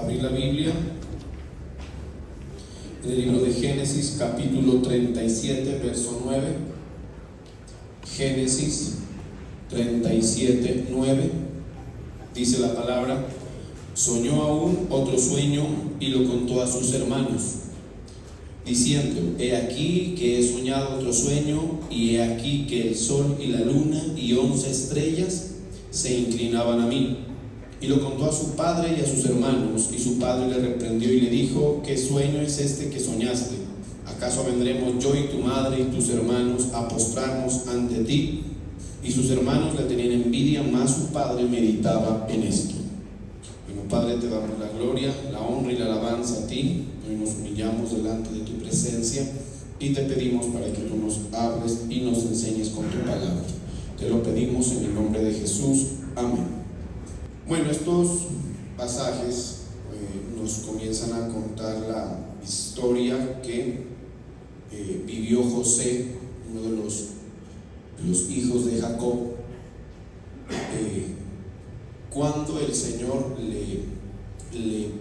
abrir la Biblia en el libro de Génesis, capítulo 37, verso 9. Génesis 37, 9. Dice la palabra: soñó aún otro sueño y lo contó a sus hermanos, diciendo: he aquí que he soñado otro sueño, y he aquí que el sol y la luna y 11 estrellas se inclinaban a mí. Y lo contó a su padre y a sus hermanos, y su padre le reprendió y le dijo: ¿qué sueño es este que soñaste? ¿Acaso vendremos yo y tu madre y tus hermanos a postrarnos ante ti? Y sus hermanos le tenían envidia, mas su padre meditaba en esto. Bueno, Padre, te damos la gloria, la honra y la alabanza a ti. Hoy nos humillamos delante de tu presencia y te pedimos para que tú nos hables y nos enseñes con tu palabra. Te lo pedimos en el nombre de Jesús. Amén. Bueno, estos pasajes nos comienzan a contar la historia que vivió José, uno de los hijos de Jacob, cuando el Señor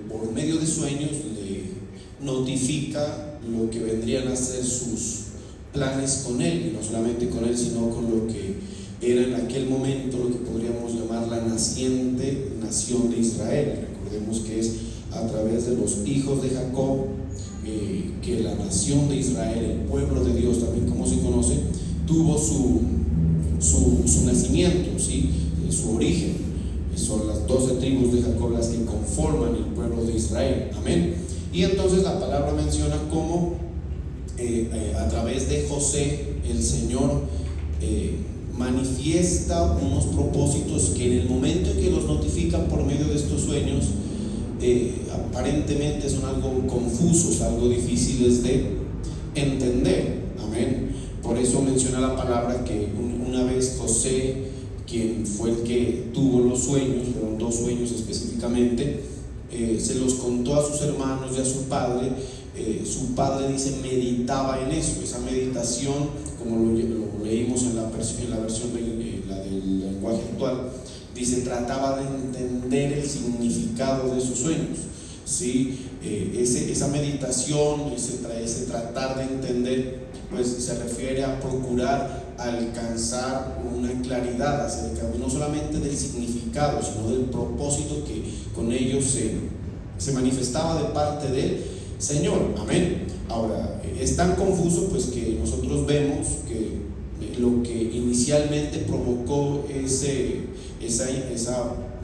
por medio de sueños le notifica lo que vendrían a ser sus planes con él, y no solamente con él, sino con lo que era en aquel momento lo que podríamos llamar la naciente nación de Israel. Recordemos que es a través de los hijos de Jacob que la nación de Israel, el pueblo de Dios también como se conoce, tuvo su nacimiento, ¿sí? Su origen. Son las 12 tribus de Jacob las que conforman el pueblo de Israel. Amén. Y entonces la palabra menciona cómo a través de José el Señor manifiesta unos propósitos que en el momento en que los notifican por medio de estos sueños, aparentemente son algo confusos, algo difíciles de entender. Amén. Por eso menciona la palabra que una vez José, quien fue el que tuvo los sueños, fueron 2 sueños específicamente, se los contó a sus hermanos y a su padre. Su padre, dice, meditaba en eso. Esa meditación, como lo leímos en la versión del lenguaje actual, dice, trataba de entender el significado de esos sueños, ¿sí? Esa meditación, ese tratar de entender, pues se refiere a procurar alcanzar una claridad acerca no solamente del significado, sino del propósito que con ellos se manifestaba de parte del Señor. Amén. Ahora, es tan confuso pues que nosotros vemos que lo que inicialmente provocó esa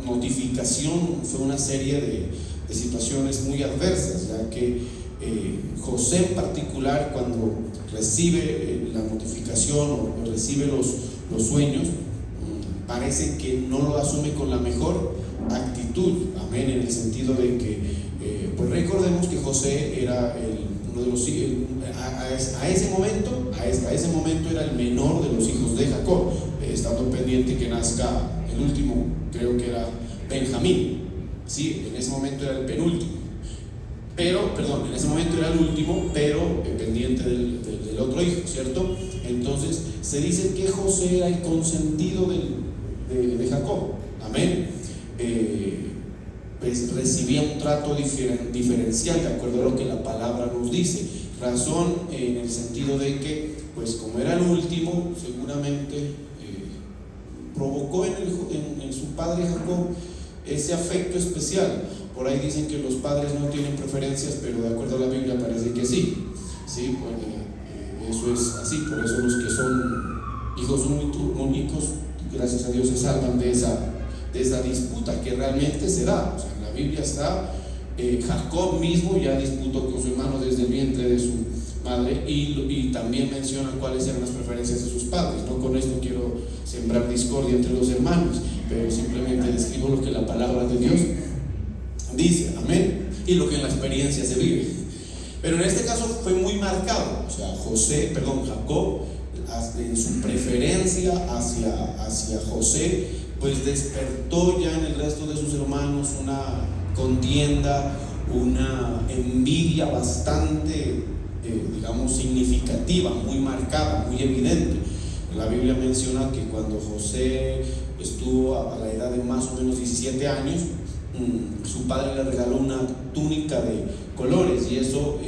notificación fue una serie de situaciones muy adversas, ya que José en particular, cuando recibe la notificación o recibe los sueños, parece que no lo asume con la mejor actitud. Amén. En el sentido de que pues recordemos que José era uno de los hijos, a ese momento era el menor de los hijos de Jacob, estando pendiente que nazca el último, creo que era Benjamín, sí, en ese momento era el penúltimo, en ese momento era el último, pero pendiente del otro hijo, ¿cierto? Entonces se dice que José era el consentido de Jacob. Amén. Pues recibía un trato diferencial de acuerdo a lo que la palabra nos dice. Razón en el sentido de que, pues como era el último, seguramente provocó en su padre Jacob ese afecto especial. Por ahí dicen que los padres no tienen preferencias, pero de acuerdo a la Biblia parece que sí. Sí, eso es así. Por eso los que son hijos únicos, gracias a Dios, se salvan de esa disputa que realmente se da. O sea, en la Biblia está, Jacob mismo ya disputó con su hermano desde el vientre de su madre, y también menciona cuáles eran las preferencias de sus padres. No con esto quiero sembrar discordia entre los hermanos, pero simplemente describo lo que la palabra de Dios dice. Amén. Y lo que en la experiencia se vive. Pero en este caso fue muy marcado. O sea, Jacob, en su preferencia hacia José, pues despertó ya en el resto de sus hermanos una contienda, una envidia bastante, significativa, muy marcada, muy evidente. La Biblia menciona que cuando José estuvo a la edad de más o menos 17 años, su padre le regaló una túnica de colores, y eso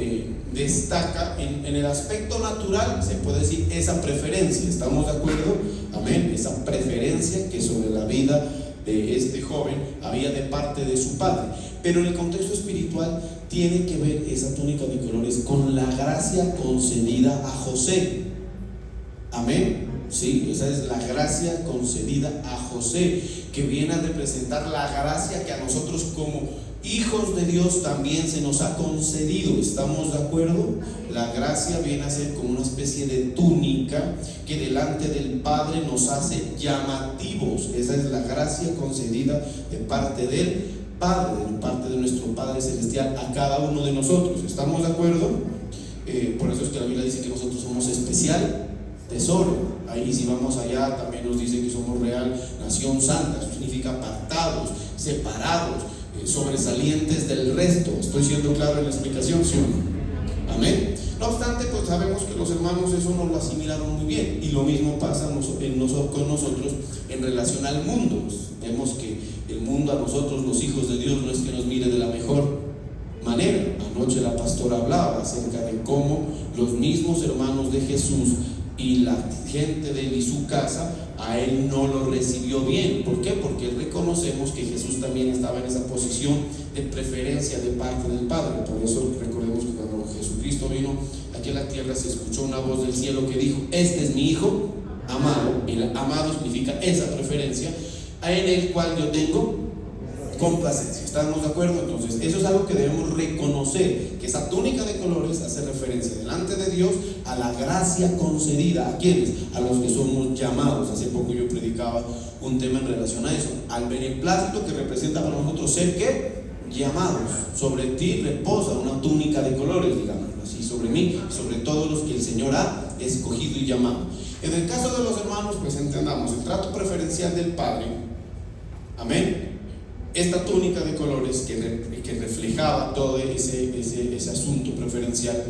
destaca en el aspecto natural, se puede decir, esa preferencia. ¿Estamos de acuerdo? Amén. Esa preferencia que sobre la vida de este joven había de parte de su padre. Pero en el contexto espiritual tiene que ver esa túnica de colores con la gracia concedida a José. Amén. Sí, esa es la gracia concedida a José, que viene a representar la gracia que a nosotros como hijos de Dios también se nos ha concedido. ¿Estamos de acuerdo? La gracia viene a ser como una especie de túnica que delante del Padre nos hace llamativos. Esa es la gracia concedida de parte del Padre, de parte de nuestro Padre Celestial a cada uno de nosotros. ¿Estamos de acuerdo? Por eso es que la Biblia dice que nosotros somos especial tesoro. Ahí, si vamos allá, también nos dice que somos real nación santa. Eso significa apartados, separados, sobresalientes del resto. ¿Estoy siendo claro en la explicación? ¿Sí o no? Amén. No obstante, pues sabemos que los hermanos eso no lo asimilaron muy bien, y lo mismo pasa con nosotros en relación al mundo. Vemos que el mundo a nosotros, los hijos de Dios, no es que nos mire de la mejor manera. Anoche la pastora hablaba acerca de cómo los mismos hermanos de Jesús y la gente de él y su casa a él no lo recibió bien. ¿Por qué? Porque reconocemos que Jesús también estaba en esa posición de preferencia de parte del Padre. Por eso recordemos que cuando Jesucristo vino aquí a la tierra, se escuchó una voz del cielo que dijo: este es mi Hijo amado. El amado significa esa preferencia, en el cual yo tengo complacencia. ¿Estamos de acuerdo? Entonces, eso es algo que debemos reconocer, que esa túnica de colores hace referencia delante de Dios a la gracia concedida. ¿A quiénes? A los que somos llamados. Hace poco yo predicaba un tema en relación a eso, al beneplácito que representa para nosotros ser ¿qué? Llamados. Sobre ti reposa una túnica de colores, digamos así, sobre mí, sobre todos los que el Señor ha escogido y llamado. En el caso de los hermanos, pues entendamos el trato preferencial del Padre. Amén. Esta túnica de colores que reflejaba todo ese asunto preferencial,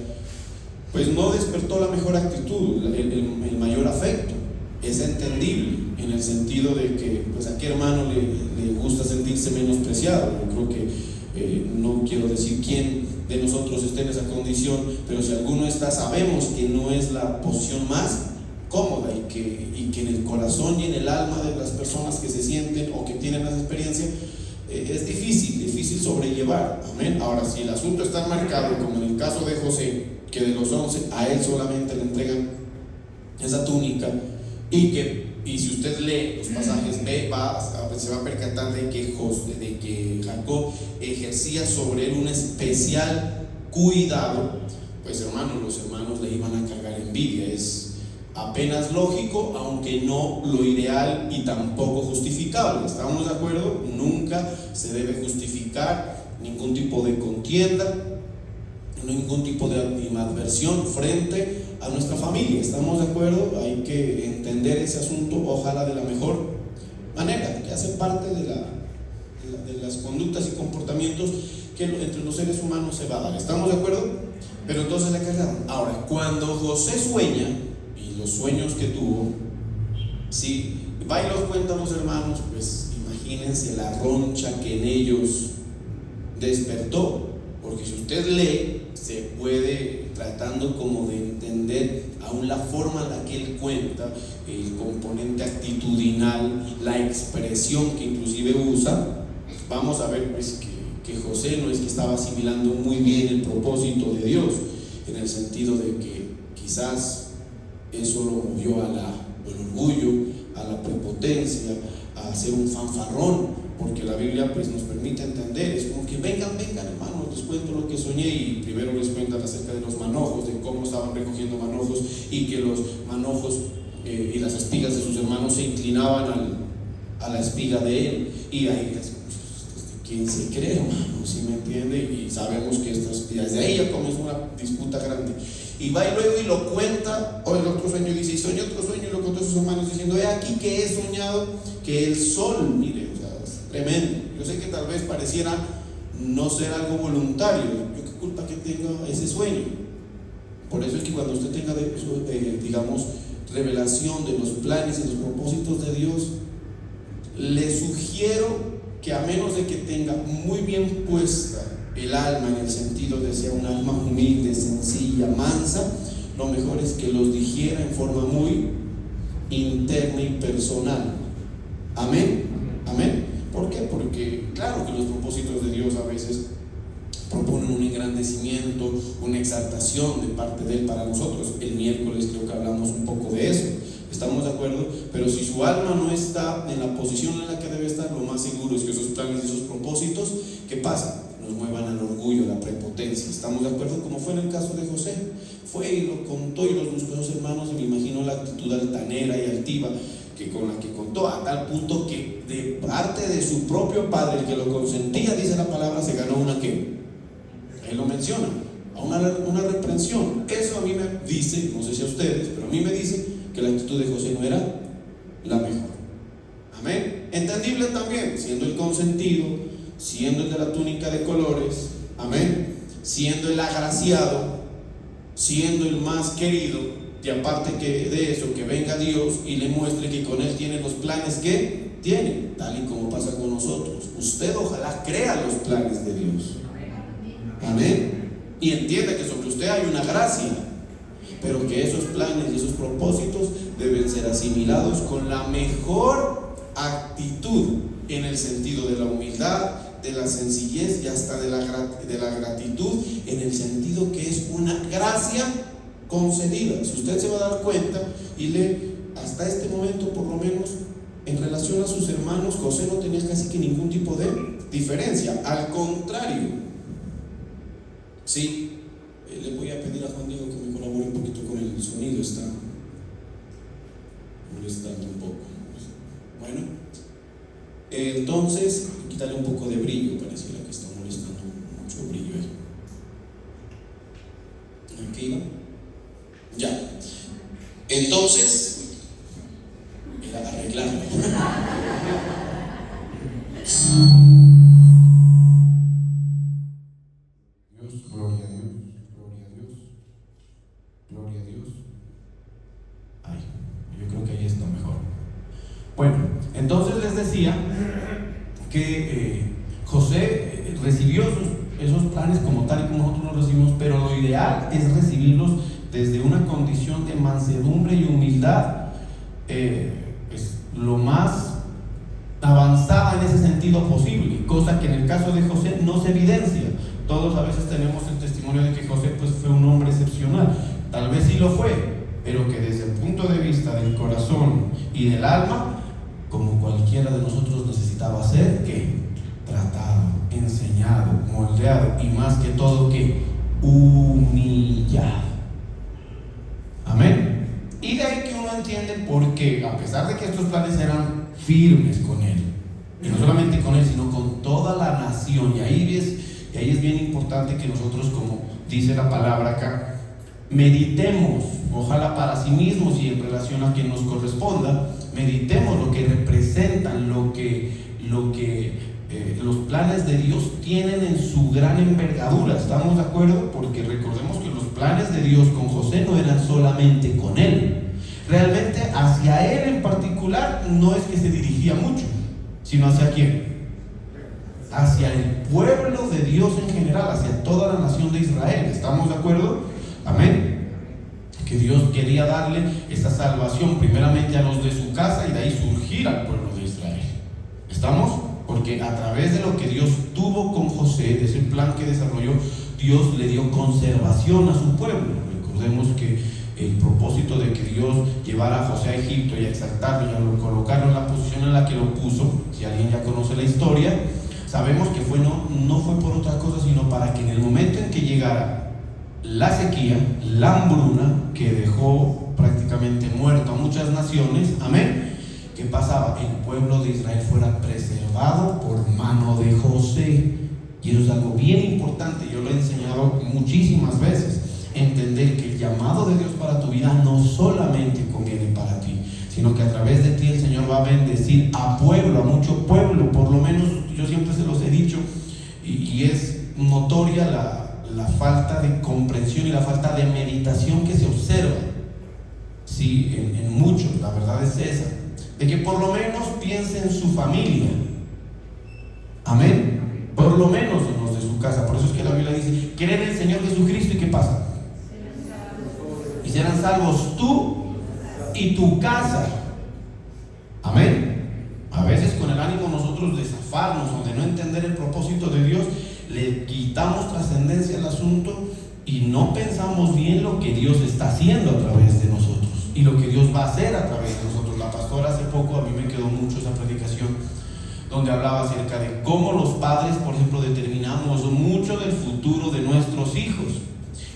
pues no despertó la mejor actitud, el mayor afecto. Es entendible en el sentido de que pues a qué hermano le gusta sentirse menospreciado. Yo creo que no quiero decir quién de nosotros esté en esa condición, pero si alguno está, sabemos que no es la posición más cómoda, y que en el corazón y en el alma de las personas que se sienten o que tienen esa experiencia es difícil sobrellevar. Amén. Ahora, si el asunto está marcado, como en el caso de José, que de los 11 a él solamente le entregan esa túnica, y si usted lee los pasajes, se va a percatar de que Jacob ejercía sobre él un especial cuidado, pues hermanos, los hermanos le iban a cargar envidia. Es apenas lógico, aunque no lo ideal y tampoco justificable. ¿Estamos de acuerdo? Nunca se debe justificar ningún tipo de contienda, ningún tipo de animadversión frente a nuestra familia. ¿Estamos de acuerdo? Hay que entender ese asunto, ojalá de la mejor manera, que hace parte de las conductas y comportamientos que entre los seres humanos se va a dar. ¿Estamos de acuerdo? Pero entonces le cargaron. Ahora, cuando José sueña, y los sueños que tuvo, si va y los cuenta a los hermanos, pues imagínense la roncha que en ellos despertó. Porque si usted lee, se puede, tratando como de entender aún la forma en la que él cuenta, el componente actitudinal, la expresión que inclusive usa, vamos a ver pues que José no es que estaba asimilando muy bien el propósito de Dios, en el sentido de que quizás eso lo movió al orgullo, a la prepotencia, a ser un fanfarrón. Porque la Biblia pues nos permite entender, es como que vengan hermanos, les cuento lo que soñé, y primero les cuentan acerca de los manojos, de cómo estaban recogiendo manojos, y que los manojos y las espigas de sus hermanos se inclinaban a la espiga de él, y ahí ¿quién se cree, hermano? ¿Sí me entiende? Y sabemos que desde ahí ya comenzó una disputa grande, y va y luego y lo cuenta, o el otro sueño, dice, y soñó otro sueño, y lo contó a sus hermanos diciendo, he aquí que he soñado que el sol, mire, tremendo. Yo sé que tal vez pareciera no ser algo voluntario. Yo qué culpa que tenga ese sueño. Por eso es que cuando usted tenga digamos, revelación de los planes y los propósitos de Dios, le sugiero que a menos de que tenga muy bien puesta el alma, en el sentido de ser un alma humilde, sencilla, mansa, lo mejor es que los digiera en forma muy interna y personal. Amén. Amén. ¿Por qué? Porque claro que los propósitos de Dios a veces proponen un engrandecimiento, una exaltación de parte de Él para nosotros. El miércoles creo que hablamos un poco de eso. ¿Estamos de acuerdo? Pero si su alma no está en la posición en la que debe estar, lo más seguro es que esos planes y esos propósitos, ¿qué pasa? Nos muevan al orgullo, a la prepotencia. ¿Estamos de acuerdo? Como fue en el caso de José. Fue y lo contó y los buscó a sus hermanos, y me imagino la actitud altanera y altiva con la que contó, a tal punto que de parte de su propio padre, el que lo consentía, dice la palabra, se ganó una ¿qué? Él lo menciona, a una reprensión. Eso a mí me dice, no sé si a ustedes, pero a mí me dice que la actitud de José no era la mejor. Amén. Entendible también, siendo el consentido, siendo el de la túnica de colores, amén, siendo el agraciado, siendo el más querido. Y aparte que de eso, que venga Dios y le muestre que con Él tiene los planes que tiene, tal y como pasa con nosotros. Usted ojalá crea los planes de Dios. Amén. Y entienda que sobre usted hay una gracia, pero que esos planes y esos propósitos deben ser asimilados con la mejor actitud, en el sentido de la humildad, de la sencillez y hasta de la gratitud, en el sentido que es una gracia concedida. Si usted se va a dar cuenta y lee hasta este momento, por lo menos en relación a sus hermanos, José no tenía casi que ningún tipo de diferencia. Al contrario, sí, le voy a pedir a Juan Diego que me colabore un poquito con el sonido, está molestando un poco. Bueno, entonces quitarle un poco de brillo, pareciera que está molestando mucho brillo ahí. ¿Qué iba? Ya. Entonces, era arreglarlo. Dios, gloria a Dios, gloria a Dios, gloria a Dios. Ay, yo creo que ahí está mejor. Bueno, entonces les decía que José recibió esos planes como tal y como nosotros los recibimos, pero lo ideal es recibirlos desde una condición de mansedumbre y humildad, es lo más avanzada en ese sentido posible, cosa que en el caso de José no se evidencia. Todos a veces tenemos el testimonio de que José pues fue un hombre excepcional, tal vez sí lo fue, pero que desde el punto de vista del corazón y del alma, como cualquiera de nosotros, necesitaba ser ¿qué? Tratado, enseñado, moldeado, y más que todo que humillado. Amén. Y de ahí que uno entiende por qué, a pesar de que estos planes eran firmes con él, y no solamente con él, sino con toda la nación, y ahí es bien importante que nosotros, como dice la palabra acá, meditemos, ojalá para sí mismos y en relación a quien nos corresponda, meditemos lo que representan, lo que los planes de Dios tienen en su gran envergadura. ¿Estamos de acuerdo? Porque recordemos que los planes de Dios con José no eran solamente con él. Realmente hacia él en particular no es que se dirigía mucho, sino hacia quién, hacia el pueblo de Dios en general, hacia toda la nación de Israel. ¿Estamos de acuerdo? Amén. Que Dios quería darle esta salvación primeramente a los de su casa y de ahí surgir al pueblo de Israel. ¿Estamos? Porque a través de lo que Dios tuvo con José, de ese plan que desarrolló, Dios le dio conservación a su pueblo. Recordemos que el propósito de que Dios llevara a José a Egipto y a exaltarlo y a colocarlo en la posición en la que lo puso, si alguien ya conoce la historia, sabemos que no fue por otra cosa, sino para que en el momento en que llegara la sequía, la hambruna, que dejó prácticamente muerto a muchas naciones, amén, ¿qué pasaba? El pueblo de Israel fuera preservado por mano de José. Y eso es algo bien importante, yo lo he enseñado muchísimas veces. Entender que el llamado de Dios para tu vida no solamente conviene para ti, sino que a través de ti el Señor va a bendecir a pueblo, a mucho pueblo. Por lo menos yo siempre se los he dicho, y es notoria la falta de comprensión y la falta de meditación que se observa, sí, en muchos. La verdad es esa, de que por lo menos piense en su familia. Amén. Por lo menos en los de su casa. Por eso es que la Biblia dice: creen en el Señor Jesucristo, ¿y qué pasa? Y serán salvos tú y tu casa. Amén. A veces con el ánimo nosotros de zafarnos o de no entender el propósito de Dios, le quitamos trascendencia al asunto y no pensamos bien lo que Dios está haciendo a través de nosotros y lo que Dios va a hacer a través de nosotros. La pastora hace poco, a mí me quedó mucho esa predicación, donde hablaba acerca de cómo los padres, por ejemplo, determinamos mucho del futuro de nuestros hijos.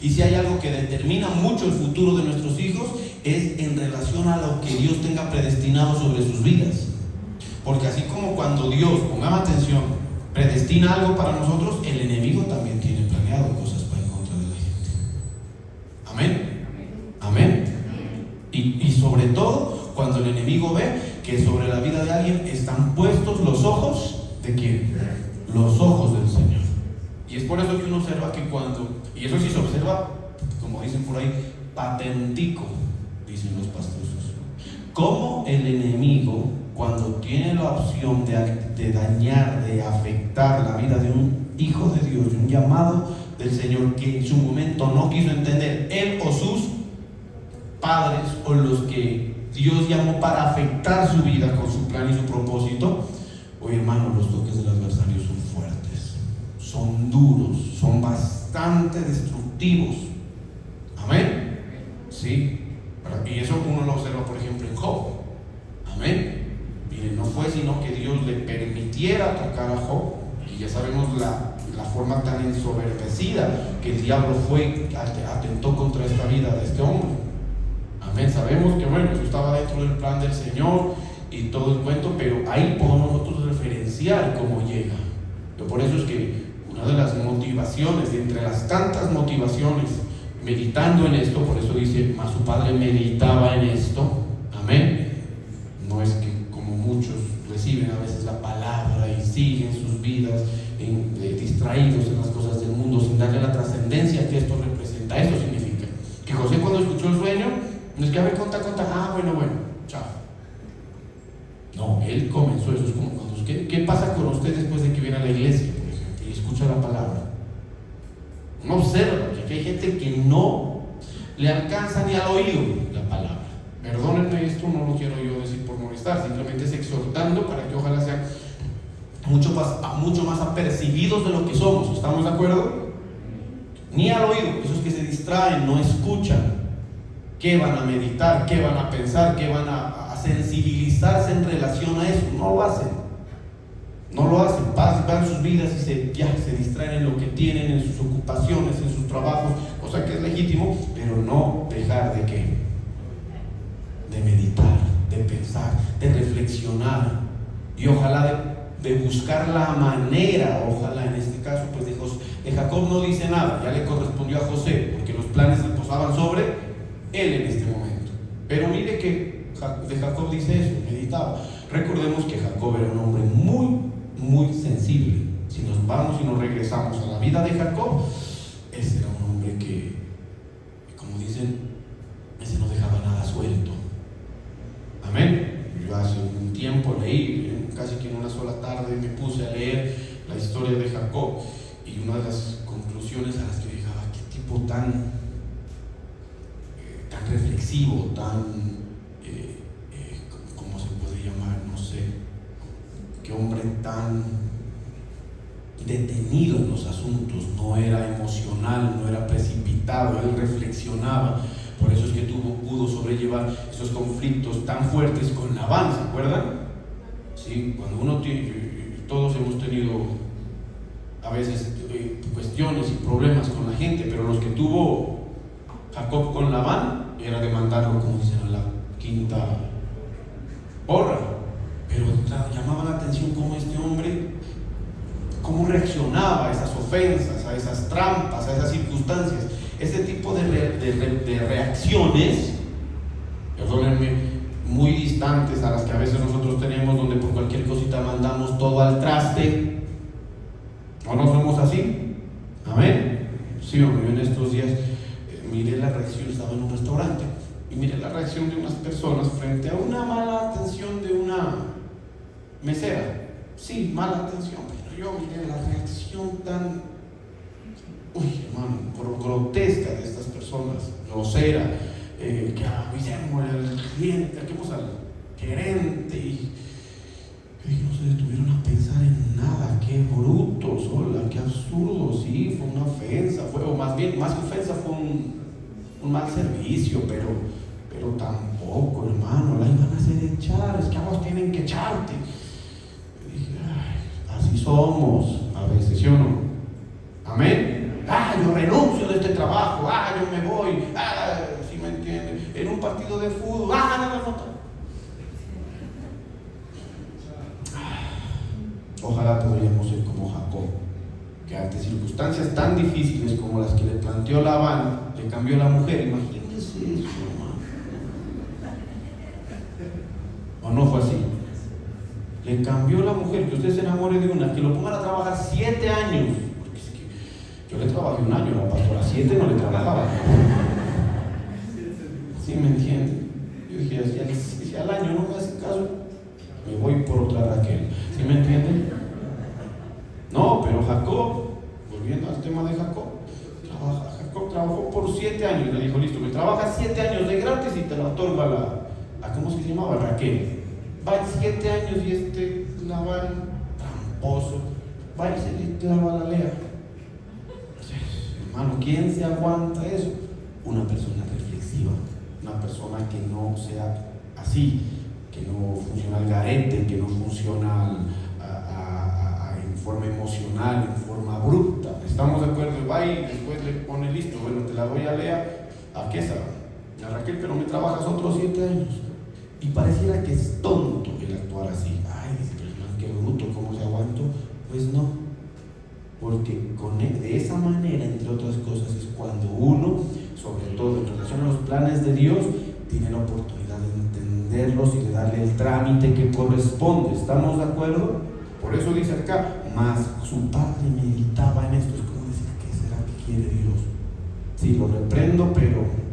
Y si hay algo que determina mucho el futuro de nuestros hijos, es en relación a lo que Dios tenga predestinado sobre sus vidas. Porque así como cuando Dios, pongamos atención, predestina algo para nosotros, el enemigo también tiene planeado cosas para en contra de la gente. Amén. Amén. Y sobre todo cuando el enemigo ve que sobre la vida de alguien están puestos los ojos ¿de quién? Los ojos del Señor. Y es por eso que uno observa que cuando, y eso sí se observa, como dicen por ahí, patentico, dicen los pastores, como el enemigo, cuando tiene la opción de dañar, de afectar la vida de un hijo de Dios, de un llamado del Señor que en su momento no quiso entender, él o sus padres o los que Dios llamó para afectar su vida con su plan y su propósito, hoy hermanos, los toques del adversario son fuertes, son duros, son bastante destructivos. Amén. Sí. Y eso uno lo observa, por ejemplo, en Job. Amén. Miren, no fue sino que Dios le permitiera tocar a Job, y ya sabemos la forma tan ensoberbecida que el diablo atentó contra esta vida de este hombre. Amén. Sabemos que bueno, eso estaba dentro del plan del Señor y todo el cuento, pero ahí podemos nosotros referenciar cómo llega. Por eso es que una de las motivaciones, de entre las tantas motivaciones, meditando en esto, por eso dice, mas su padre meditaba en esto. Amén. No es que como muchos reciben a veces la palabra y siguen sus vidas distraídos en las cosas del mundo sin darle la trascendencia que esto representa. Eso significa que José, cuando escuchó el sueño, no es que a ver, conta, bueno, chao. No, él comenzó. Eso es como cuando ¿qué pasa con usted después de que viene a la iglesia, por ejemplo, y escucha la palabra? Uno observa que aquí hay gente que no le alcanza ni al oído la palabra. Perdónenme, esto no lo quiero yo decir por molestar, simplemente es exhortando para que ojalá sean mucho más apercibidos de lo que somos. ¿Estamos de acuerdo? Ni al oído. Esos que se distraen, no escuchan. ¿Qué van a meditar? ¿Qué van a pensar? ¿Qué van a sensibilizarse en relación a eso? No lo hacen. No lo hacen. Van sus vidas y se distraen en lo que tienen, en sus ocupaciones, en sus trabajos, cosa que es legítimo, pero no dejar de qué, de meditar, de pensar, de reflexionar, y ojalá de buscar la manera, ojalá en este caso pues de Jacob no dice nada, ya le correspondió a José, porque los planes se posaban sobre él en este momento. Pero mire que de Jacob dice eso, meditaba. Recordemos que Jacob era un hombre muy sensible. Si nos vamos y nos regresamos a la vida de Jacob, ese era un hombre que, como dicen, ese no dejaba nada suelto. Amén. Yo hace un tiempo leí, casi que en una sola tarde me puse a leer la historia de Jacob, y una de las conclusiones a las que llegaba: qué tipo tan reflexivo, ¿cómo se puede llamar? No sé, qué hombre tan detenido en los asuntos, no era emocional, no era precipitado, él reflexionaba. Por eso es que pudo sobrellevar esos conflictos tan fuertes con Labán, ¿se acuerdan? Sí, cuando uno tiene, todos hemos tenido a veces cuestiones y problemas con la gente, pero los que tuvo Jacob con Labán era demandarlo, como dicen, a la quinta porra. Pero llamaba la atención cómo este hombre, cómo reaccionaba a esas ofensas, a esas trampas, a esas circunstancias. Ese tipo de reacciones, perdónenme, muy distantes a las que a veces nosotros tenemos, donde por cualquier cosita mandamos todo al traste. ¿No somos así? Amén. Sí, hombre, en estos días miré la reacción, estaba en un restaurante y miré la reacción de unas personas frente a una mala atención de una mesera. Sí, mala atención, pero yo miré la reacción tan, hermano, grotesca de estas personas, grosera, que avisemos al cliente, saquemos al gerente, y no se detuvieron a pensar en nada. Qué brutos, hola, qué absurdo. Sí, fue una ofensa, o más bien, más que ofensa, fue un mal servicio, pero tampoco, hermano, la iban a hacer echar, es que a vos tienen que echarte. Y dije, así somos a veces, ¿sí o no? Amén. Yo renuncio de este trabajo, yo me voy, ¿sí me entienden? En un partido de fútbol, no. Ojalá podríamos ser como Jacob, que ante circunstancias tan difíciles como las que le planteó Labán, le cambió la mujer. Imagínense eso, hermano. ¿O no fue así? Le cambió la mujer, que usted se enamore de una, que lo pongan a trabajar 7 años. Porque es que yo le trabajé 1 año, la pastora, 7 no le trabajaba. ¿Sí me entiende? Yo dije, si al año no me hace caso, me voy por otra Raquel. ¿Sí me entienden? No, pero Jacob, volviendo al tema de Jacob trabajó por 7 años. Le dijo, listo, me trabajas 7 años de gratis y te la otorgo a ¿cómo se llamaba? Raquel. Va 7 años y este Labán, tramposo, va y se le clava la Lea. Hermano, ¿quién se aguanta eso? Una persona reflexiva, una persona que no sea así, que no funciona al garete, que no funciona en forma emocional, en forma abrupta. ¿Estamos de acuerdo? Va y después le pone listo, bueno, te la doy a Lea, ¿a qué sabe? A Raquel, pero me trabajas otros 7 años. Y pareciera que es tonto el actuar así. Dice, pero hermano, qué bruto, ¿cómo se aguantó? Pues no, porque de esa manera, entre otras cosas, es cuando uno, sobre todo en relación a los planes de Dios, tiene la oportunidad de entenderlos y de darle el trámite que corresponde. ¿Estamos de acuerdo? Por eso dice acá, mas su padre meditaba en esto. Es como decir, ¿qué será que quiere Dios? Sí, lo reprendo, pero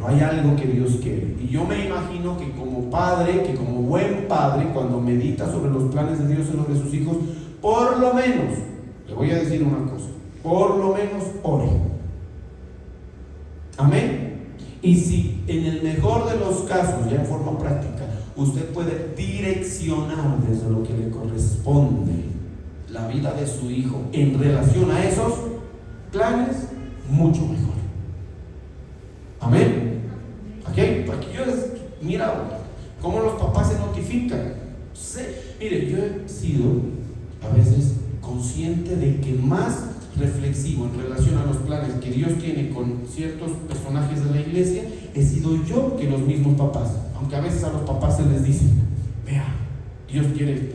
hay algo que Dios quiere. Y yo me imagino que como padre, que como buen padre, cuando medita sobre los planes de Dios sobre sus hijos, por lo menos, le voy a decir una cosa, por lo menos ore. Amén. Y si en el mejor de los casos, ya en forma práctica, usted puede direccionar desde lo que le corresponde la vida de su hijo en relación a esos planes, mucho mejor. Amén. Aquí yo mira cómo los papás se notifican. Mire, yo he sido a veces consciente de que más reflexivo en relación a los planes que Dios tiene con ciertos personajes de la iglesia he sido yo que los mismos papás. Aunque a veces a los papás se les dice, vea, Dios quiere,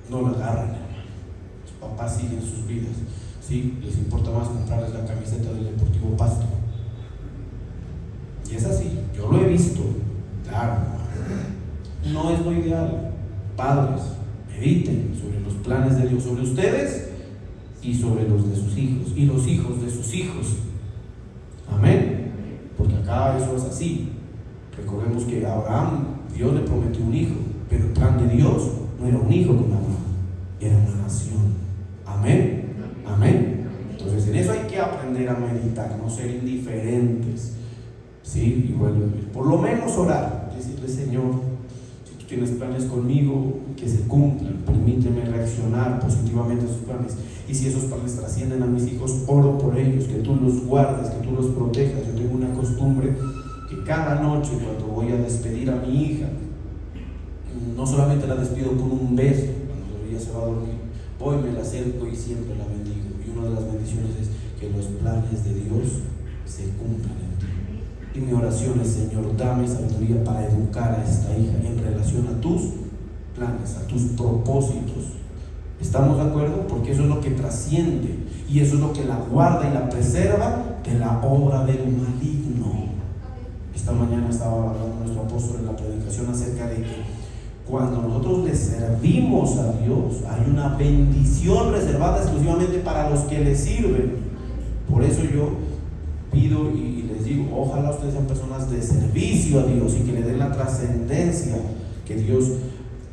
no la agarran, hermano. Los papás siguen sus vidas, ¿sí? Les importa más comprarles la camiseta del Deportivo Pasto. Y es así, yo lo he visto, claro, no es lo ideal. Padres, mediten sobre los planes de Dios, sobre ustedes y sobre los de sus hijos, y los hijos de sus hijos. Amén. Porque acá eso es así. Recordemos que a Abraham, Dios le prometió un hijo, pero el plan de Dios no era un hijo con Abraham, era una nación. Amén. Amén. Entonces en eso hay que aprender a meditar, no ser indiferentes. Sí, y bueno, por lo menos orar, decirle, Señor, si tú tienes planes conmigo, que se cumplan, permíteme reaccionar positivamente a sus planes. Y si esos planes trascienden a mis hijos, oro por ellos, que tú los guardes, que tú los protejas. Yo tengo una costumbre que cada noche cuando voy a despedir a mi hija, no solamente la despido con un beso, cuando ella se va a dormir, voy, me la acerco y siempre la bendigo. Y una de las bendiciones es que los planes de Dios se cumplan en ti. Y mi oración es, Señor, dame sabiduría para educar a esta hija en relación a tus planes, a tus propósitos. ¿Estamos de acuerdo? Porque eso es lo que trasciende y eso es lo que la guarda y la preserva de la obra del maligno. Esta mañana estaba hablando nuestro apóstol en la predicación acerca de que cuando nosotros le servimos a Dios, hay una bendición reservada exclusivamente para los que le sirven. Por eso yo pido y les digo, ojalá ustedes sean personas de servicio a Dios y que le den la trascendencia que Dios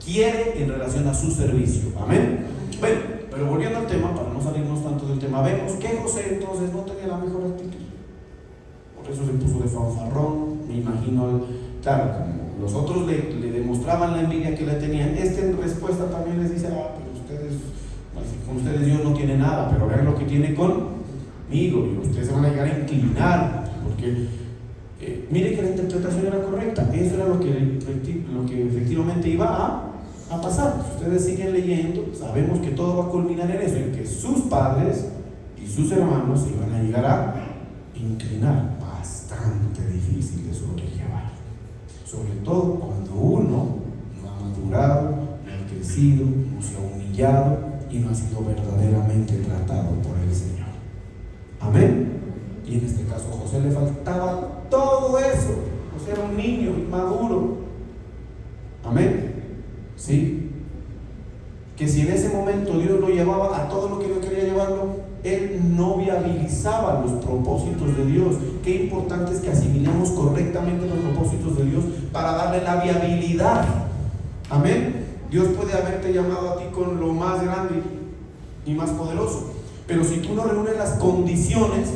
quiere en relación a su servicio. Amén. Bueno, pero volviendo al tema, para no salirnos tanto del tema, vemos que José entonces no tenía la mejor actitud. Por eso se puso de fanfarrón, me imagino. Claro, como los otros le demostraban la envidia que le tenían, en respuesta también les dice: pero ustedes, con ustedes Dios no tiene nada, pero vean lo que tiene conmigo, y ustedes se van a llegar a inclinar, porque mire que la interpretación era correcta, eso era lo que efectivamente iba a pasar. Si ustedes siguen leyendo, sabemos que todo va a culminar en eso, en que sus padres y sus hermanos se iban a llegar a inclinar. Bastante difícil de sobrellevar, sobre todo cuando uno no ha madurado, no ha crecido, no se ha humillado y no ha sido verdaderamente tratado por el Señor. Amén. Y en este caso a José le faltaba todo eso. José era un niño inmaduro. Amén. ¿Sí? Que si en ese momento Dios lo llevaba a todo lo que Dios quería llevarlo, él no viabilizaba los propósitos de Dios. Qué importante es que asimilemos correctamente los propósitos de Dios para darle la viabilidad. Amén. Dios puede haberte llamado a ti con lo más grande y más poderoso, pero si tú no reúnes las condiciones,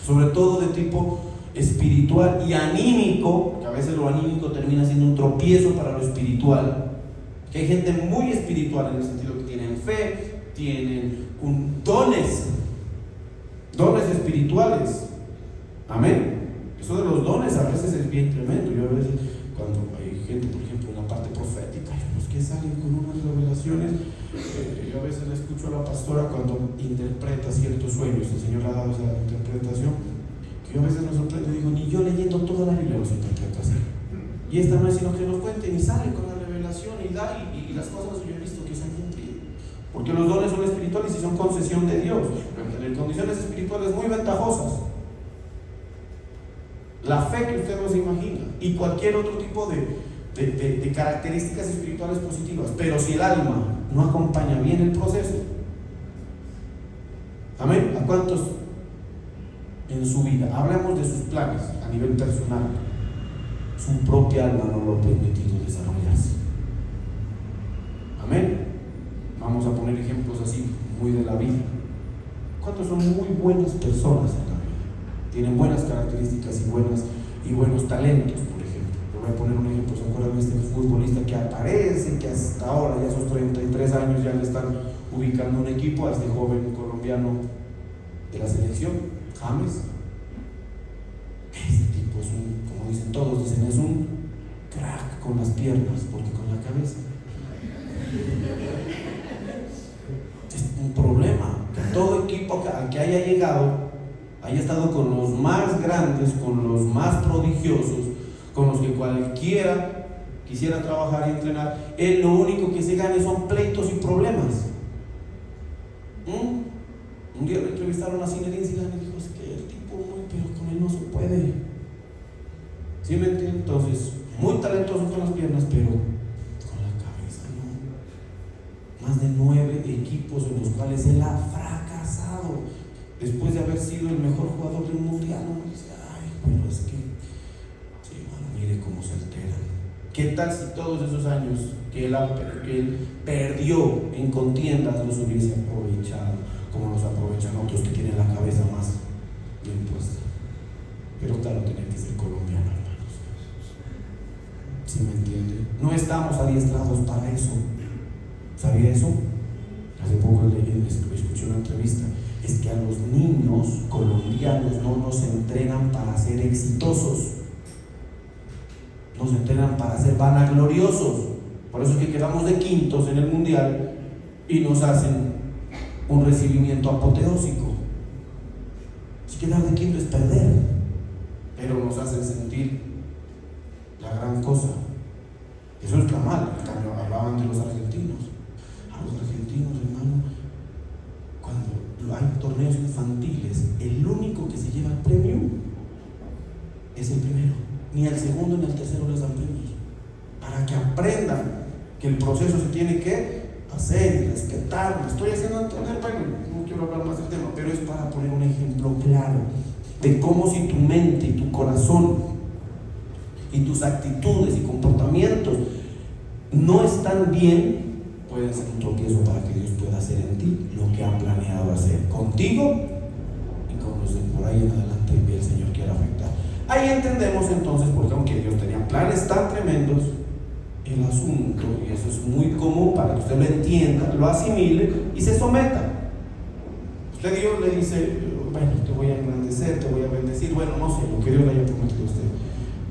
sobre todo de tipo espiritual y anímico, que a veces lo anímico termina siendo un tropiezo para lo espiritual, que hay gente muy espiritual en el sentido que tienen fe, tienen dones espirituales. Amén. Eso de los dones a veces es bien tremendo. Yo a veces, cuando hay gente, por ejemplo, en la parte profética, los que salen con unas revelaciones, yo a veces le escucho a la pastora cuando interpreta ciertos sueños, el Señor ha dado esa interpretación, que yo a veces me sorprendo y digo: ni yo leyendo toda la Biblia los interpreto así. Y esta no es sino que nos cuenten y salen con la revelación y las cosas que yo he visto que se han cumplido. Porque los dones son espirituales y son concesión de Dios, pero tener condiciones espirituales muy ventajosas. La fe que usted no se imagina y cualquier otro tipo de características espirituales positivas, pero si el alma no acompaña bien el proceso, amén. ¿A cuántos en su vida, hablamos de sus planes a nivel personal, su propia alma no lo ha permitido desarrollarse? Amén. Vamos a poner ejemplos así muy de la vida. ¿Cuántos son muy buenas personas en la vida? Tienen buenas características y buenos talentos, por ejemplo. Le voy a poner un ejemplo. ¿Se acuerdan de este futbolista que aparece, que hasta ahora, ya a sus 33 años, ya le están ubicando un equipo a este joven colombiano de la selección, James? Ese tipo es como dicen todos, es un crack con las piernas, porque con la cabeza es un problema. Que todo equipo al que haya llegado haya estado con los más grandes, con los más prodigiosos, con los que cualquiera quisiera trabajar y entrenar, él lo único que se gane son pleitos y problemas. Un día le entrevistaron a Zinedine Zidane y dijo: es que el tipo pero con él no se puede. ¿Sí me entiendes? Entonces, muy talentoso con las piernas, pero con la cabeza no. Más de 9 equipos en los cuales él ha fracasado, después de haber sido el mejor jugador del mundial. Uno dice: ay, pero es que, sí, mano, mire cómo se alteran. ¿Qué tal si todos esos años que él perdió en contiendas los hubiese aprovechado, como los aprovechan otros que tienen la cabeza más bien puesta? Pero claro, tenía que ser colombiano, hermanos. ¿Sí me entiende? No estamos adiestrados para eso. ¿Sabía eso? Hace poco escuché una entrevista. Es que a los niños colombianos no nos entrenan para ser exitosos, nos entrenan para ser vanagloriosos. Por eso es que quedamos de quintos en el mundial y nos hacen un recibimiento apoteósico. Si quedar de quinto es perder, pero nos hacen sentir la gran cosa. Eso está mal. Cuando hablaban de los argentinos, a los argentinos, hermano, cuando hay torneos infantiles, el único que se lleva el premio es el primero. Ni el segundo ni el tercero les dan premios, para que aprendan que el proceso se tiene que hacer y respetar. Me estoy haciendo entender, pero no quiero hablar más del tema, pero es para poner un ejemplo claro de cómo, si tu mente y tu corazón y tus actitudes y comportamientos no están bien, pueden ser un tropiezo para que Dios pueda hacer en ti lo que ha planeado hacer contigo y con los de por ahí en adelante que el Señor quiere afectar. Ahí entendemos entonces, porque aunque Dios tenía planes tan tremendos, el asunto, y eso es muy común para que usted lo entienda, lo asimile y se someta. Usted, Dios le dice, bueno, te voy a engrandecer, te voy a bendecir, bueno, no sé, lo que Dios le haya prometido a usted.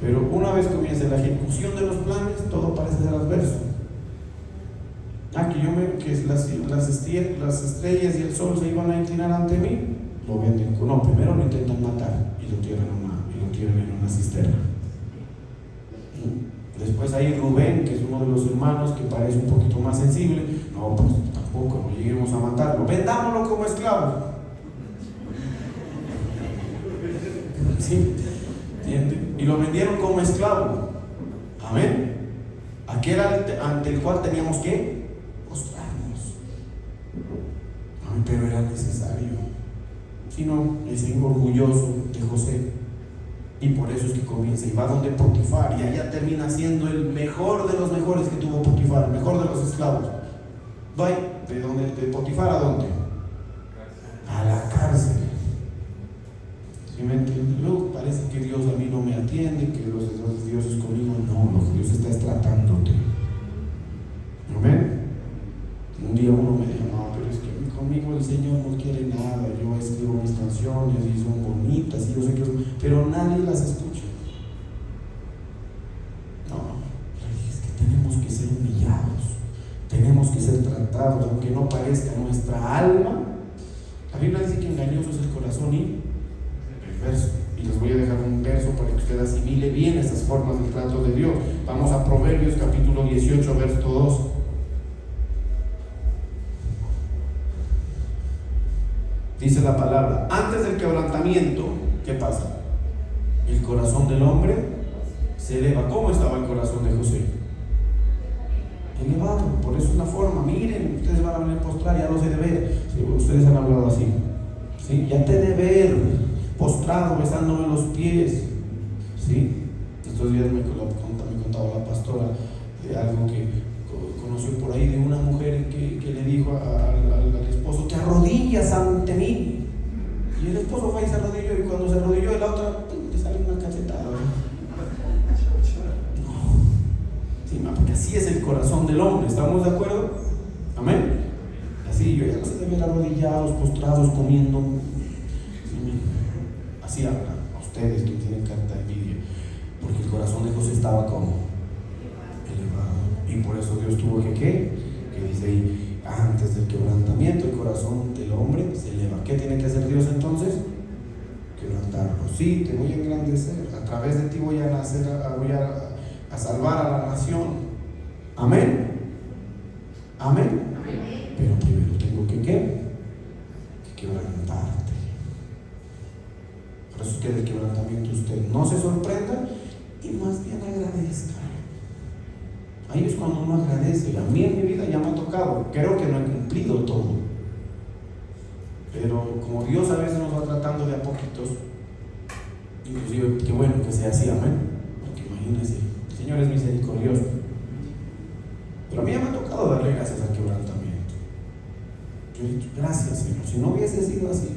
Pero una vez comience la ejecución de los planes, todo parece ser adverso. Que las estrellas y el sol se iban a inclinar ante mí, lo venden. No, primero lo intentan matar y lo tiran en una cisterna. Después hay Rubén, que es uno de los hermanos que parece un poquito más sensible. No, pues tampoco, no lleguemos a matarlo. Vendámoslo como esclavo. ¿Sí? ¿Entienden? Y lo vendieron como esclavo. Amén. Aquel ante el cual teníamos que postrarnos. Amén, pero era necesario. Si no, es orgulloso de José. Y por eso es que comienza y va donde Potifar, y allá termina siendo el mejor de los mejores que tuvo Potifar, el mejor de los esclavos. Va de Potifar ¿a dónde? A la cárcel. ¿Sí me entienden? Luego parece que Dios a mí no me atiende, que Dios es conmigo. No, lo que Dios está es tratándote. ¿Amén? Un día uno me dijo, no, pero es que conmigo el Señor no quiere nada. Yo escribo mis canciones y son bonitas y yo sé que pero nadie las escucha. No, es que tenemos que ser humillados, tenemos que ser tratados, aunque no parezca nuestra alma. La Biblia dice que engañoso es el corazón y perverso. Y les voy a dejar un verso para que usted asimile bien esas formas del trato de Dios. Vamos a Proverbios capítulo 18, verso 2. Dice la palabra: antes del quebrantamiento, ¿qué pasa? El corazón del hombre se eleva. ¿Cómo estaba el corazón de José? Elevado. Por eso es la forma. Miren, ustedes van a venir a postrar, ya no se debe. Sí, ustedes han hablado así. ¿Sí? Ya te de ver postrado, besándome los pies. ¿Sí? Estos días me contaba la pastora de algo que conoció por ahí, de una mujer que le dijo al esposo: te arrodillas ante mí. Y el esposo fue y se arrodilló, y cuando se arrodilló, la otra le sale una cachetada. No. Sí, porque así es el corazón del hombre. ¿Estamos de acuerdo? Amén. Así, yo ya no se deben arrodillados, postrados, comiendo. Así hablan a ustedes que tienen carta envidia, porque el corazón de José estaba como elevado. Y por eso Dios tuvo que dice ahí: antes del quebrantamiento, el corazón del hombre se eleva. ¿Qué tiene que hacer Dios entonces? Quebrantarlo. Sí, te voy a engrandecer. A través de ti voy a salvar a la nación. Amén. Amén. Pero primero tengo que quebrantarte. Por eso es que del quebrantamiento usted no se sorprenda y más bien agradezca. Ahí es cuando uno agradece. A mí en mi vida ya me ha tocado. Creo que no he cumplido todo, pero como Dios a veces nos va tratando de a poquitos, inclusive qué bueno que sea así. Amén. Porque imagínense, el Señor es misericordioso. Pero a mí ya me ha tocado darle gracias al quebrantamiento. Yo he dicho: gracias, Señor. Si no hubiese sido así,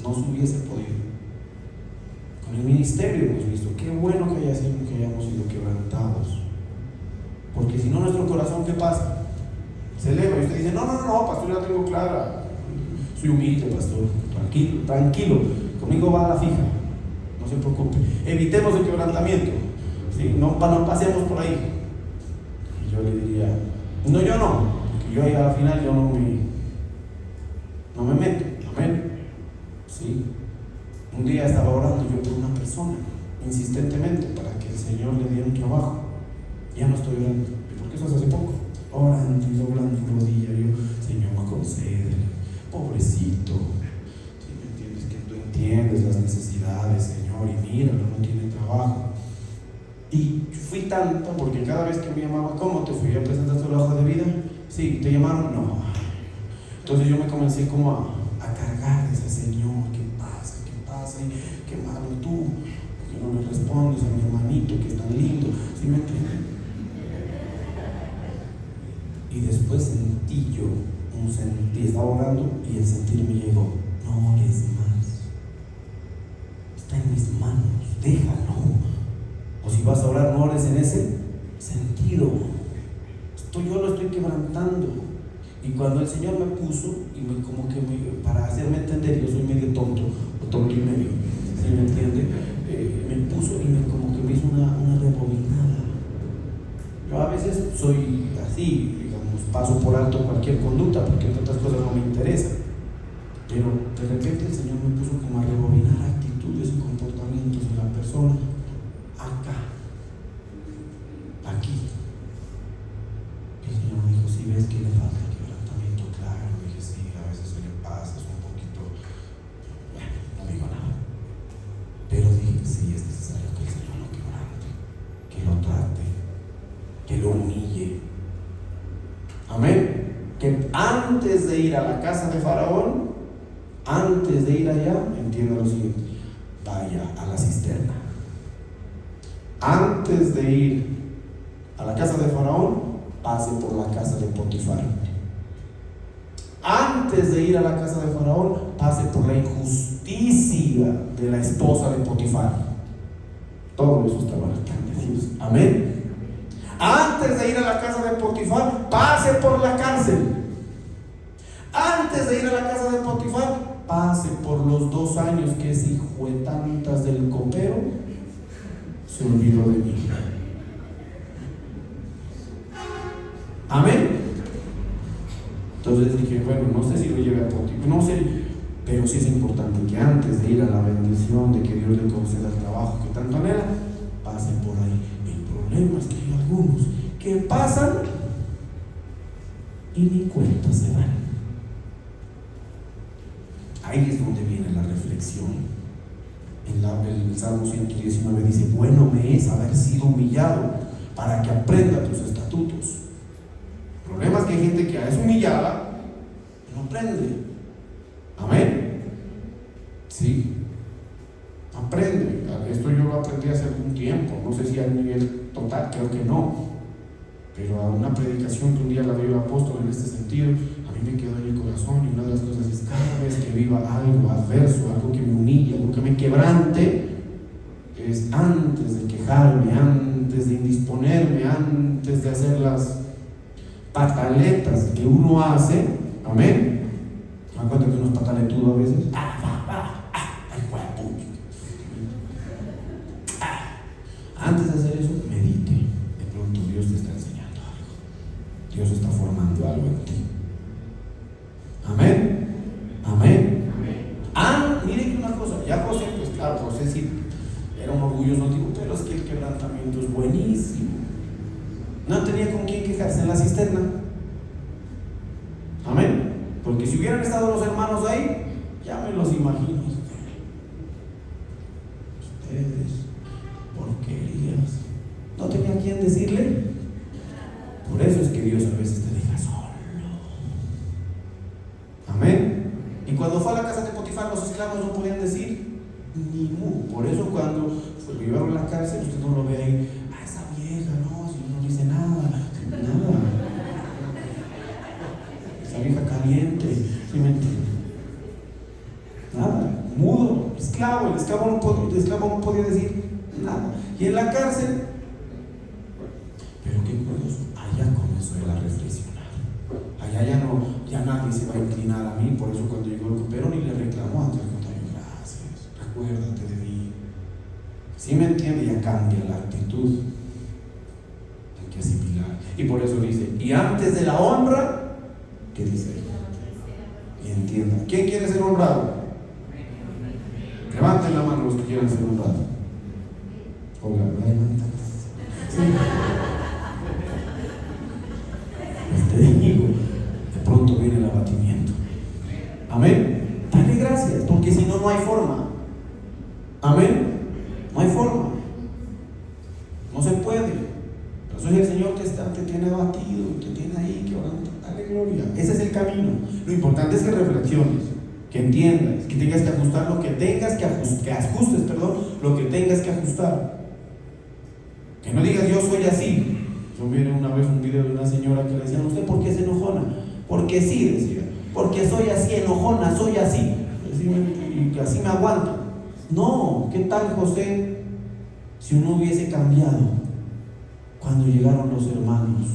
no se hubiese podido. Con el ministerio hemos visto qué bueno que hayamos sido quebrantados. Porque si no, nuestro corazón, ¿qué pasa? Se eleva. Y usted dice: no, pastor, yo la tengo clara. Soy humilde, pastor. Tranquilo. Conmigo va a la fija. No se preocupe. Evitemos el quebrantamiento. ¿Sí? No pasemos por ahí. Y yo le diría: no, yo no. Porque yo ahí al final yo no me meto. Amén. ¿Sí? Un día estaba orando yo por una persona, insistentemente, para que el Señor le diera un trabajo. Ya no estoy orando, porque eso es hace poco, orando y doblando rodilla. Yo: Señor, concédele, pobrecito. ¿Sí me entiendes? Que tú entiendes las necesidades, Señor, y míralo, no tiene trabajo. Y fui tanto, porque cada vez que me llamaban: ¿cómo te fui? ¿Ya presentaste la hoja de vida? Sí. ¿Te llamaron? No. Entonces yo me comencé como a cargar de ese: Señor, ¿qué pasa? Y qué malo tú, que no le respondes a mi hermanito que es tan lindo. ¿Sí me entiendes? Y después el sentir me llegó: no ores más, está en mis manos, déjalo. O si vas a orar, no ores en ese sentido. Yo lo estoy quebrantando. Y cuando el Señor me puso, para hacerme entender, yo soy medio tonto, o tonto y medio, ¿sí me entiende? Me puso y como que me hizo una rebobinada. Yo a veces soy así, digamos, paso por alto cualquier conducta, porque otras cosas no me interesan. Pero de repente el Señor me puso como a rebobinar actitudes y comportamientos de la persona. Acá, aquí. El Señor me dijo: si ves que le falta quebrantamiento, claro. Dije: sí, a veces se le pasa, es un poquito. Bueno, no digo nada. Pero dije: sí, es necesario que el Señor lo quebrante, que lo trate, que lo humille. Amén. Que antes de ir a la casa de Faraón, antes de ir allá, entienda lo siguiente: vaya a la cisterna. Antes de ir a la casa de Faraón, pase por la casa de Potifar. Antes de ir a la casa de Faraón, pase por la injusticia de la esposa de Potifar. Todo eso estaba establecido. Amén. Antes de ir a la casa de Potifar, pase por la cárcel. Antes de ir a la casa de Potifar, pase por los 2 años que ese hijo de tantas del copero se olvidó de mí. Amén. Entonces dije: bueno, no sé si lo lleve a Potifar, no sé, pero sí es importante que antes de ir a la bendición de que Dios le conceda el trabajo que tanto anhela, pase por ahí. El problema es que hay algunos que pasan y ni cuenta se dan. Ahí es donde viene la reflexión. El Salmo 119 dice: bueno me es haber sido humillado para que aprenda tus estatutos. El problema es que hay gente que es humillada y no aprende. Amén. Sí, aprende. Esto yo lo aprendí hace algún tiempo, no sé si a nivel total, creo que no, pero a una predicación que un día la dio el apóstol en este sentido, a mí me quedó en el corazón. Y una de las cosas es: cada vez que viva algo adverso, algo que me humille, algo que me quebrante, es antes de quejarme, antes de indisponerme, antes de hacer las pataletas que uno hace. Amén. Me acuerdo que unos pataletudos a veces. Antes de hacer eso, medite. De pronto Dios te está enseñando algo. Dios está formando algo en ti. Amén. Amén. Miren una cosa, ya José, pues claro, José sí era un orgulloso tipo, pero es que el quebrantamiento es buenísimo. No tenía con quién quejarse en la cisterna. Amén. Porque si hubieran estado los hermanos ahí, ya me los imagino. Ustedes, porquerías. No tenía quien decirle. Por eso es que Dios a veces te deja solo. Amén. Y cuando fue a la casa de Potifar, los esclavos no podían decir ni mu. Por eso cuando lo llevaron a la cárcel, usted no lo ve ahí: esa vieja, no, si no dice nada. Esa vieja caliente, ¿sí me entiende? Nada, mudo, esclavo. El esclavo no podía decir nada. Y en la cárcel, pero qué curioso, allá comenzó él a reflexionar. Allá ya nadie se va a inclinar a mí. Por eso cuando llegó el copero ni le reclamó, antes le contaron: gracias, recuérdate de mí. ¿Sí me entiende? Ya cambia la actitud. Hay que asimilar. Y por eso dice: y antes de la honra, ¿qué dice ahí? Y entiendan. ¿Quién quiere ser honrado? Levanten la mano los que quieran ser honrados. Hola, levanten. Sí. Te digo, de pronto viene el abatimiento. Amén. Dale gracias, porque si no, no hay forma. Amén. No hay forma. No se puede. Eso es el Señor que te tiene abatido, te tiene ahí, que orando. Dale gloria. Ese es el camino. Lo importante es que reflexiones, que entiendas, que tengas que ajustar lo que tengas que ajustar, que ajustes, lo que tengas que ajustar. Que no digas: yo soy así. Yo vi una vez un video de una señora que le decían: ¿usted por qué se enojona? Porque sí, decía. porque soy así enojona, soy así, y así me aguanto. No, ¿qué tal José si uno hubiese cambiado cuando llegaron los hermanos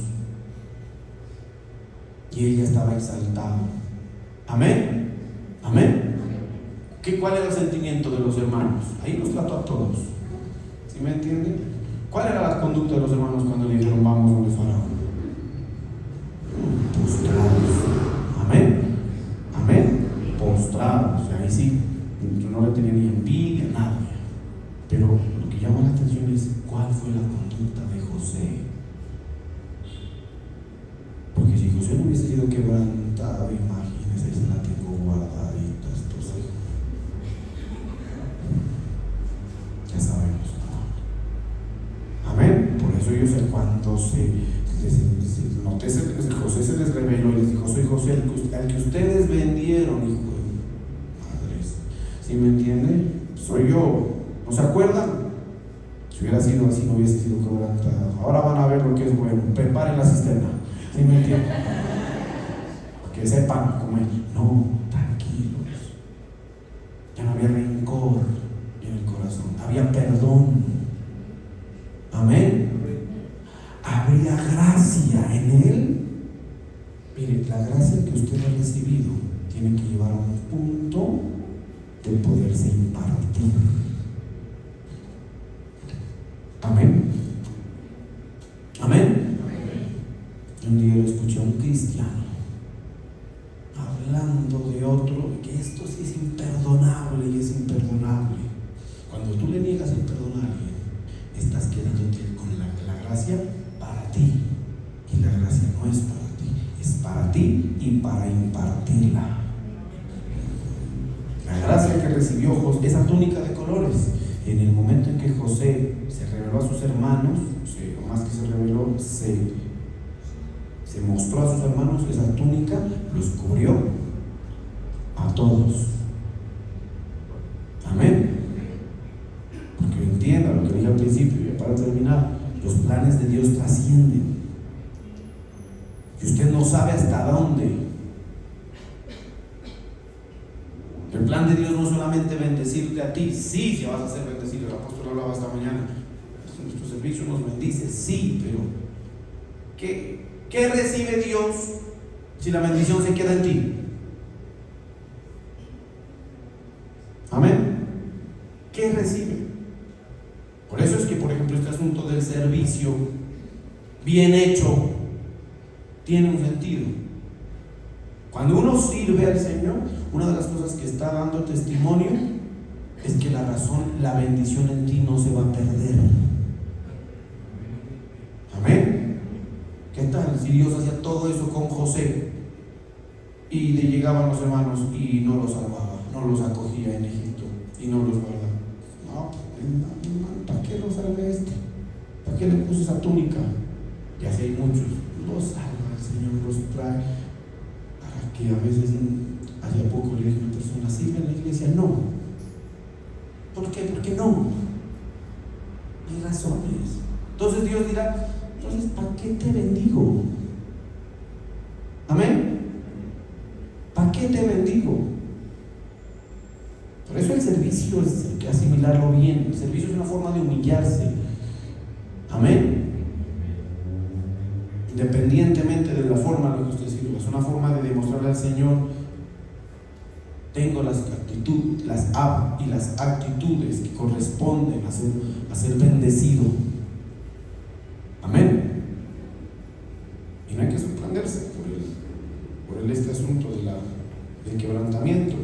y ella estaba exaltado? Amén, amén. ¿Cuál era el sentimiento de los hermanos? Ahí los trató a todos. ¿Sí me entienden? ¿Cuál era la conducta de los hermanos cuando le dijeron vamos donde Faraón? Postrados. Amén, amén. Postrados. Y ahí sí, yo no le tenía ni envidia, nada. Pero lo que llama la atención es cuál fue la conducta de José. Porque si José no hubiese sido quebrantado, imagínense, se la tengo guardadita, estos hijos. Ya sabemos, ¿no? Amén. Por eso ellos cuando José se les reveló y les dijo: soy José, al que ustedes vendieron, hijo de madres. ¿Sí me entienden? Soy yo. ¿No se acuerdan? Si hubiera sido así, no hubiese sido quebrantado. Ahora van a ver lo que es bueno. Preparen la cisterna. ¿Sí me entienden? Que sepan comer. No, tranquilos. Ya no había rencor en el corazón, había perdón. Amén. Habría gracia en él. Mire, la gracia que usted ha recibido tiene que llevar a un punto de poderse impartir. Amén. Amén. Un día lo escuché a un cristiano hablando de otro, que esto sí es imperdonable y es imperdonable. Cuando tú le niegas el perdón a alguien, estás quedándote con la gracia para ti, y la gracia no es para ti, es para ti y para impartirla. La gracia que recibió José, esa túnica de colores, en el momento en que José se reveló a sus hermanos, o más que se reveló, se mostró a sus hermanos, esa túnica los cubrió a todos. Amén. Porque entienda lo que dije al principio, y para terminar, los planes de Dios trascienden. Y usted no sabe hasta dónde. El plan de Dios no es solamente bendecirte a ti, sí, si vas a ser bendecido. El apóstol hablaba esta mañana, nuestro servicio nos bendice, sí, pero ¿qué recibe Dios si la bendición se queda en ti? Amén. ¿Qué recibe? Por eso es que, por ejemplo, este asunto del servicio bien hecho tiene un sentido. Cuando uno sirve al Señor, una de las cosas que está dando testimonio es que la bendición en ti no se va a perder. Amén. ¿Qué tal si Dios hacía todo eso con José y le llegaban los hermanos y no los salvaba, no los acogía en Egipto y no los guardaba? No, ¿para qué lo salve este? ¿Para qué le puse esa túnica? Y así hay muchos. Los salva el Señor, los trae. Para que a veces, hace poco le dije a una persona: ¿sirve en la iglesia? No. ¿Por qué? Porque no. Hay razones. Entonces Dios dirá: entonces, ¿para qué te bendigo? Amén. ¿Para qué te bendigo? Por eso el servicio es hay que asimilarlo bien. El servicio es una forma de humillarse. Amén. Independientemente de la forma en la que usted sirva, es una forma de demostrarle al Señor: tengo las actitudes que corresponden a ser bendecido. Amén. Y no hay que sorprenderse por este asunto del quebrantamiento.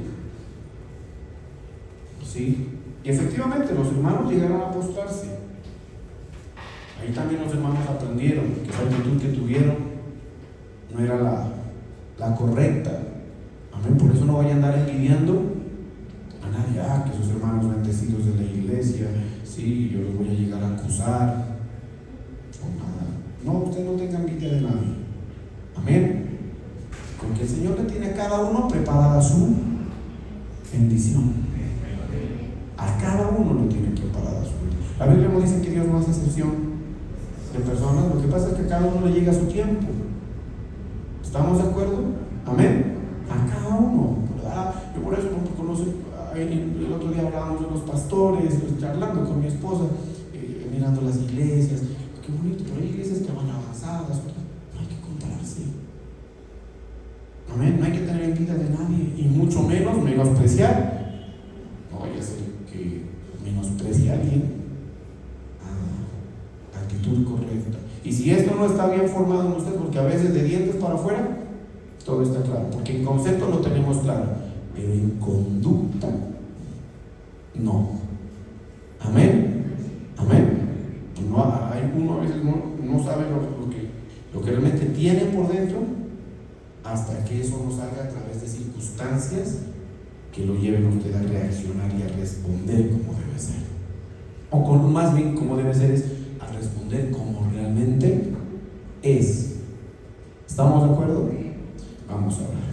¿Sí? Y efectivamente los hermanos llegaron a postrarse. Ahí también los hermanos aprendieron que esa actitud que tuvieron no era la correcta. Amén. Por eso no vayan a andar envidiando a nadie. Que sus hermanos bendecidos de la iglesia, sí, yo los voy a llegar a acusar. No, usted no tenga envidia de nadie. Amén. Porque el Señor le tiene a cada uno preparada su bendición. A cada uno le tiene preparada su bendición. La Biblia no dice que Dios no hace excepción de personas. Lo que pasa es que a cada uno le llega a su tiempo. ¿Estamos de acuerdo? Amén. A por eso, porque conoce, el otro día hablábamos de los pastores, pues, charlando con mi esposa, mirando las iglesias, qué bonito, pero hay iglesias que van avanzadas, no hay que compararse. Amén, no hay que tener envidia de nadie, y mucho menos menospreciar. No vaya a ser que menosprecie a alguien. Actitud correcta. Y si esto no está bien formado en usted, porque a veces de dientes para afuera todo está claro, porque en concepto lo tenemos claro, pero en conducta no. Amén. Amén. No, uno a veces no sabe lo que realmente tiene por dentro, hasta que eso no salga a través de circunstancias que lo lleven a usted a reaccionar y a responder como debe ser. O más bien como debe ser es a responder como realmente es. ¿Estamos de acuerdo? Vamos a orar.